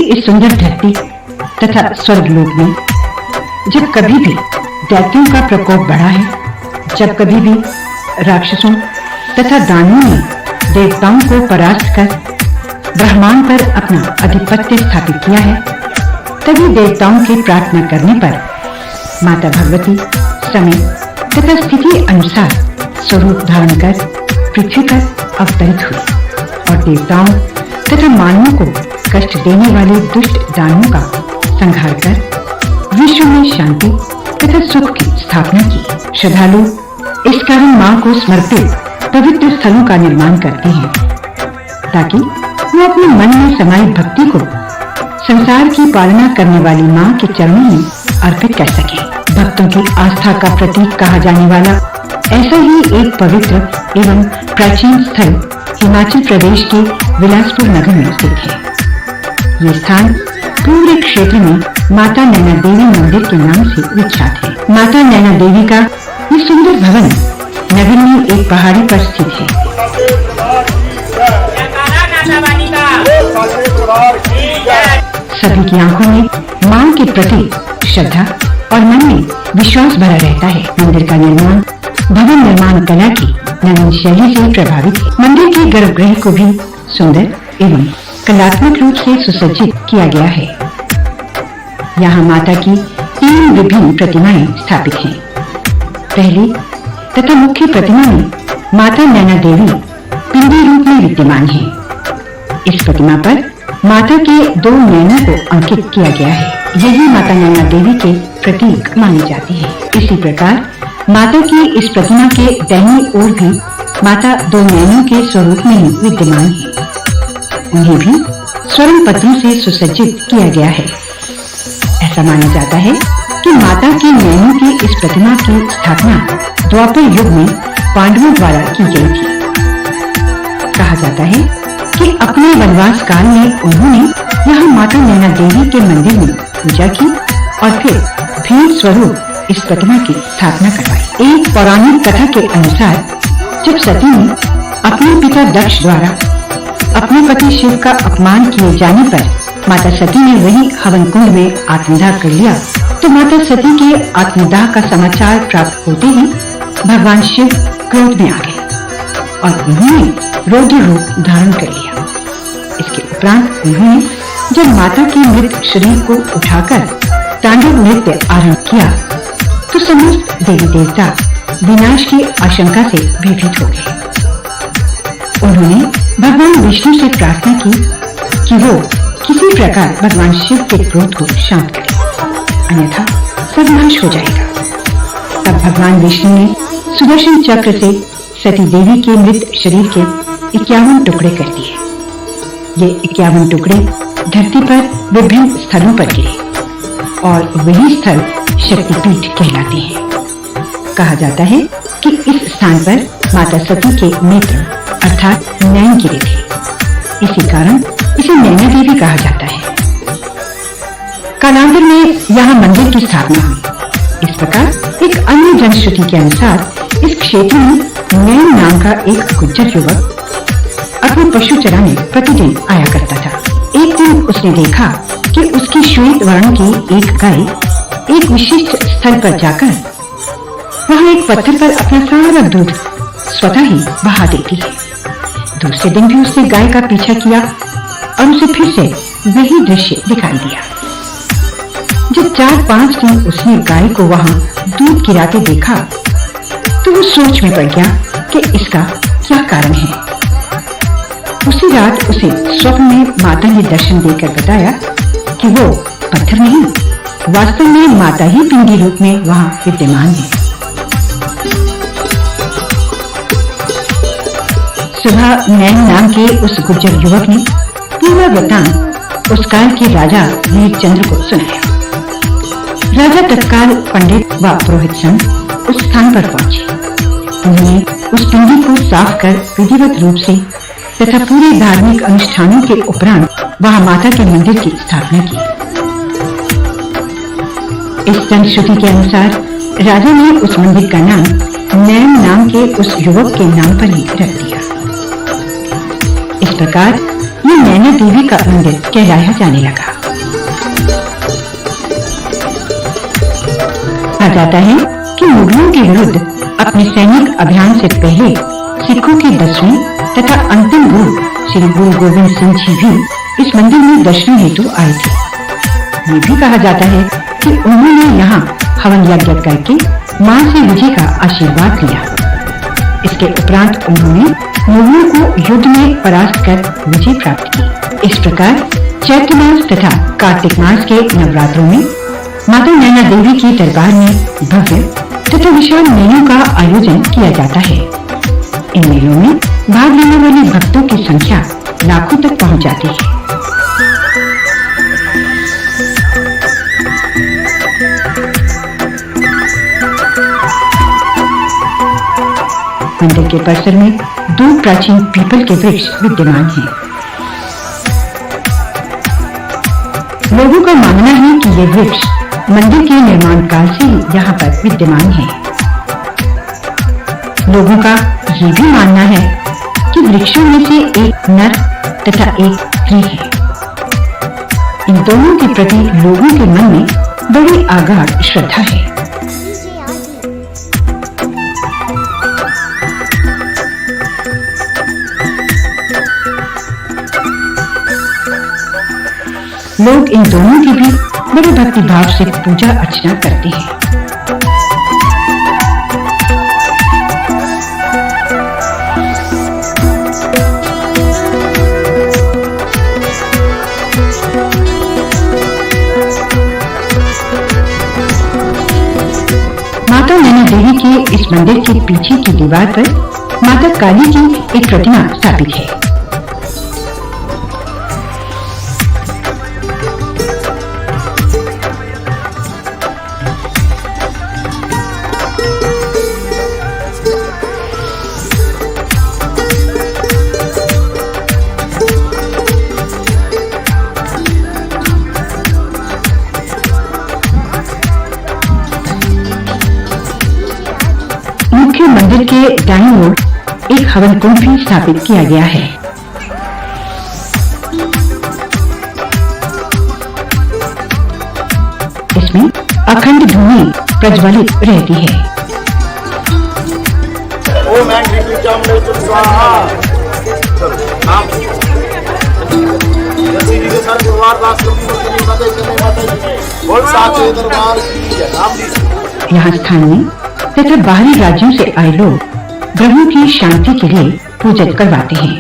इस सुंदर धरती तथा स्वर्गलोक में जब कभी भी दैत्यों का प्रकोप बढ़ा है, जब कभी भी राक्षसों तथा दानवों ने देवताओं को परास्त कर ब्रह्मांड पर अपना आधिपत्य स्थापित किया है, तभी देवताओं की प्रार्थना करने पर माता भगवती समय तथा स्थिति अनुसार स्वरूप धारण कर पृथ्वी पर अवतरित हुई और देवताओं तथा मानवों को कष्ट देने वाले दुष्ट दानवों का संहार कर विश्व में शांति तथा सुख की स्थापना की। श्रद्धालु इस कारण मां को समर्पित पवित्र स्थलों का निर्माण करते हैं ताकि वो अपने मन में समाई भक्ति को संसार की पालना करने वाली मां के चरणों में अर्पित कर सके। भक्तों की आस्था का प्रतीक कहा जाने वाला ऐसा ही एक पवित्र एवं प्राचीन स्थल हिमाचल प्रदेश के बिलासपुर नगर में स्थित है। ये स्थान पूरे क्षेत्र में माता नैना देवी मंदिर के नाम से विख्यात है। माता नैना देवी का ये सुंदर भवन नगर में एक पहाड़ी पर स्थित है। सभी की आंखों में मां के प्रति श्रद्धा और मन में विश्वास भरा रहता है। मंदिर का निर्माण भवन निर्माण कला की नवीन शैली से प्रभावित है। मंदिर के गर्भगृह को भी सुंदर एवं कलात्मक रूप से सुसज्जित किया गया है। यहाँ माता की 3 विभिन्न प्रतिमाएं स्थापित हैं। पहली तथा मुख्य प्रतिमा में माता नैना देवी पिंडी रूप में विद्यमान है। इस प्रतिमा पर माता के 2 नैनों को अंकित किया गया है। यही माता नैना देवी के प्रतीक मानी जाती है। इसी प्रकार माता की इस प्रतिमा के दाहिनी ओर भी माता 2 नैनों के स्वरूप में ही विद्यमान है। उन्हें भी स्वर्ण पत्रों से सुसज्जित किया गया है। ऐसा माना जाता है कि माता के नैनों की इस प्रतिमा की स्थापना द्वापर युग में पांडवों द्वारा की गई थी। कहा जाता है कि अपने वनवास काल में उन्होंने यहाँ माता नैना देवी के मंदिर में पूजा की और फिर भेंट स्वरूप इस प्रतिमा की स्थापना करवाई। एक पौराणिक कथा के अनुसार जब सती ने अपने पिता दक्ष द्वारा अपने पति शिव का अपमान किए जाने पर माता सती ने वही हवन कुंड में आत्मदाह कर लिया, तो माता सती के आत्मदाह का समाचार प्राप्त होते ही भगवान शिव क्रोध में आ गए और उन्होंने रौद्र रूप धारण कर लिया। इसके उपरांत उन्होंने जब माता के मृत शरीर को उठाकर तांडव नृत्य आरंभ किया तो समस्त देवी देवता विनाश की आशंका से भयभीत हो गए। उन्होंने भगवान विष्णु से प्रार्थना की कि वो किसी प्रकार भगवान शिव के क्रोध को शांत करें, अन्यथा सर्वनाश हो जाएगा। तब भगवान विष्णु ने सुदर्शन चक्र से सती देवी के मृत शरीर के 51 टुकड़े कर दिए। ये 51 टुकड़े धरती पर विभिन्न स्थलों पर गिरे और वही स्थल शक्तिपीठ कहलाते हैं। कहा जाता है कि इस स्थान पर माता सती के नेत्र अर्थात नैन गिरे थे। इसी कारण इसे नैना देवी कहा जाता है। कालांतर में यहाँ मंदिर की स्थापना हुई। इस प्रकार एक अन्य जनश्रुति के अनुसार इस क्षेत्र में नैन नाम का एक गुज्जर युवक अपने पशु चराने प्रतिदिन आया करता था। एक दिन उसने देखा कि उसकी श्वेत वर्ण की एक गाय एक विशिष्ट स्थल पर जाकर वहाँ एक पत्थर पर अपना सारा दूध स्वतः ही बहा देती है। दूसरे दिन भी उसने गाय का पीछा किया और उसे फिर से वही दृश्य दिखाई दिया। जब 4-5 दिन उसने गाय को वहाँ दूध गिराते देखा तो वो सोच में पड़ गया कि इसका क्या कारण है। उसी रात उसे स्वप्न में माता ने दर्शन देकर बताया कि वो पत्थर नहीं, वास्तव में माता ही पिंडी रूप में वहाँ विद्यमान है। सुबह नैन नाम के उस गुज्जर युवक ने पूरा वृत्तांत उस काल के राजा वीरचंद्र को सुनाया। राजा तत्काल पंडित व पुरोहित संग उस स्थान पर पहुंचे। उन्होंने उस पिंडी को साफ कर विधिवत रूप से तथा पूरे धार्मिक अनुष्ठानों के उपरांत वहाँ माता के मंदिर की स्थापना की। इस जनश्रुति के अनुसार राजा ने उस मंदिर का नाम नैन नाम के उस युवक के नाम पर ही रख दिया। इस प्रकार ये नैना देवी का मंदिर कहलाया जाने लगा। कहा जाता है कि मुगलों के विरुद्ध अपने सैनिक अभियान से पहले सिखों के 10वें तथा अंतिम गुरु श्री गुरु गोविंद सिंह जी भी इस मंदिर में दर्शन हेतु आए थे। ये भी कहा जाता है कि उन्होंने यहाँ हवन यज्ञ करके मां से विजय का आशीर्वाद लिया। इसके उपरांत उन्होंने मुगलों को युद्ध में परास्त कर विजय प्राप्त की। इस प्रकार चैत्र मास तथा कार्तिक मास के नवरात्रों में माता नैना देवी के दरबार में भव्य तथा विशाल मेलों का आयोजन किया जाता है। इन मेलों में भाग लेने वाले भक्तों की संख्या लाखों तक पहुंच जाती है। मंदिर के परिसर में 2 प्राचीन पीपल के वृक्ष विद्यमान हैं। लोगों का मानना है कि ये वृक्ष मंदिर के निर्माण काल से ही यहाँ पर विद्यमान है। लोगों का ये भी मानना है कि वृक्षों में से एक नर तथा एक स्त्री है। इन दोनों के प्रति लोगों के मन में बड़ी आगाध श्रद्धा है। लोग इन दोनों की भी बड़े भक्ति भाव से पूजा अर्चना करते हैं। माता नैना देवी के इस मंदिर के पीछे की दीवार पर माता काली की एक प्रतिमा स्थापित है। मुख्य मंदिर के दाईं ओर एक हवन कुंड भी स्थापित किया गया है। इसमें अखंड धूनी प्रज्वलित रहती है। यहाँ स्थानीय तथा बाहरी राज्यों से आए लोग ग्रहों की शांति के लिए पूजा करवाते हैं।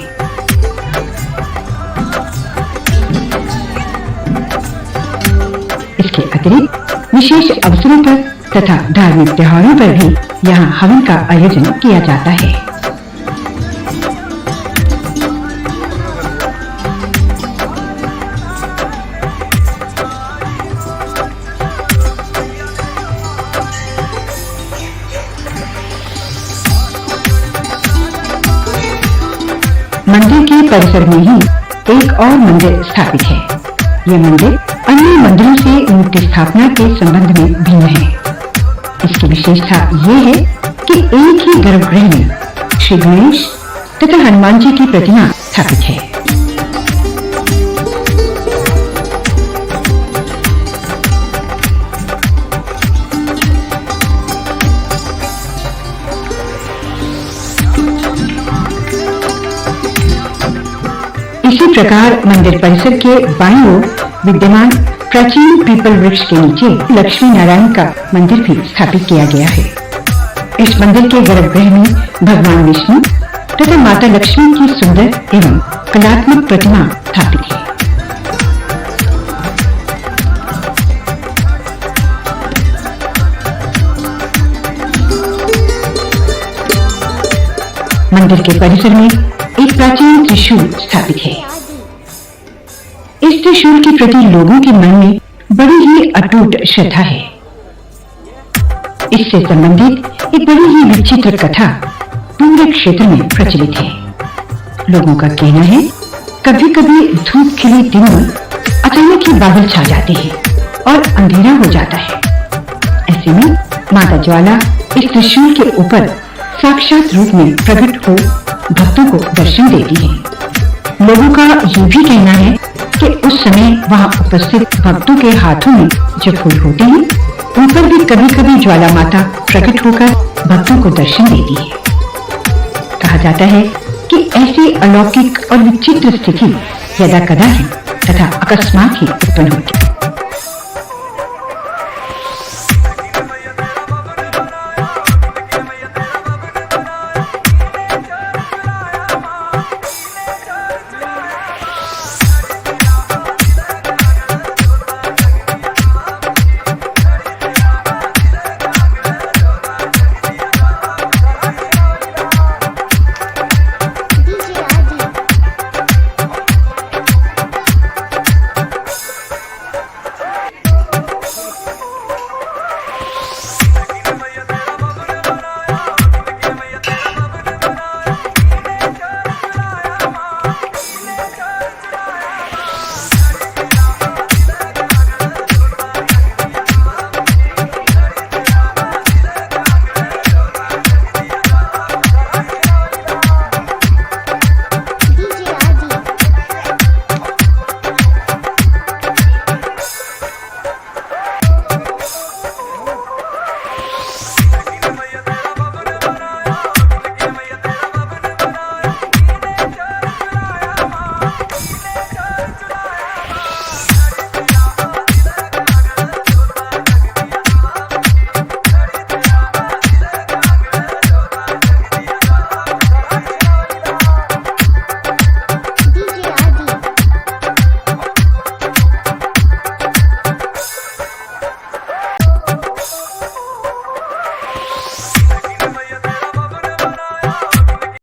इसके अतिरिक्त विशेष अवसरों पर तथा धार्मिक त्योहारों पर भी यहाँ हवन का आयोजन किया जाता है। मंदिर के परिसर में ही एक और मंदिर स्थापित है। यह मंदिर अन्य मंदिरों से मूर्ति स्थापना के संबंध में भिन्न है। इसकी विशेषता ये है कि एक ही गर्भगृह में श्री गणेश तथा हनुमान जी की प्रतिमा स्थापित है। इसी प्रकार मंदिर परिसर के बाईं ओर विद्यमान प्राचीन पीपल वृक्ष के नीचे लक्ष्मी नारायण का मंदिर भी स्थापित किया गया है। इस मंदिर के गर्भगृह में भगवान विष्णु तथा माता लक्ष्मी की सुंदर एवं कलात्मक प्रतिमा स्थापित है। मंदिर के परिसर में एक प्राचीन त्रिशूल स्थापित है। इस त्रिशूल के प्रति लोगों के मन में बड़ी ही अटूट श्रद्धा है। इससे संबंधित एक बड़ी ही विचित्र कथा पूरे क्षेत्र में प्रचलित है। लोगों का कहना है कभी कभी धूप खिले दिनों अचानक ही बादल छा जाते हैं और अंधेरा हो जाता है। ऐसे में माता ज्वाला इस त्रिशूल के ऊपर साक्षात रूप में प्रकट हो भक्तों को दर्शन देती है। लोगों का ये भी कहना है कि उस समय वहां उपस्थित भक्तों के हाथों में जब फूल होते हैं उन पर भी कभी कभी ज्वाला माता प्रकट होकर भक्तों को दर्शन देती है। कहा जाता है कि ऐसी अलौकिक और विचित्र स्थिति यदा कदाचित तथा अकस्मात ही उत्पन्न होती है।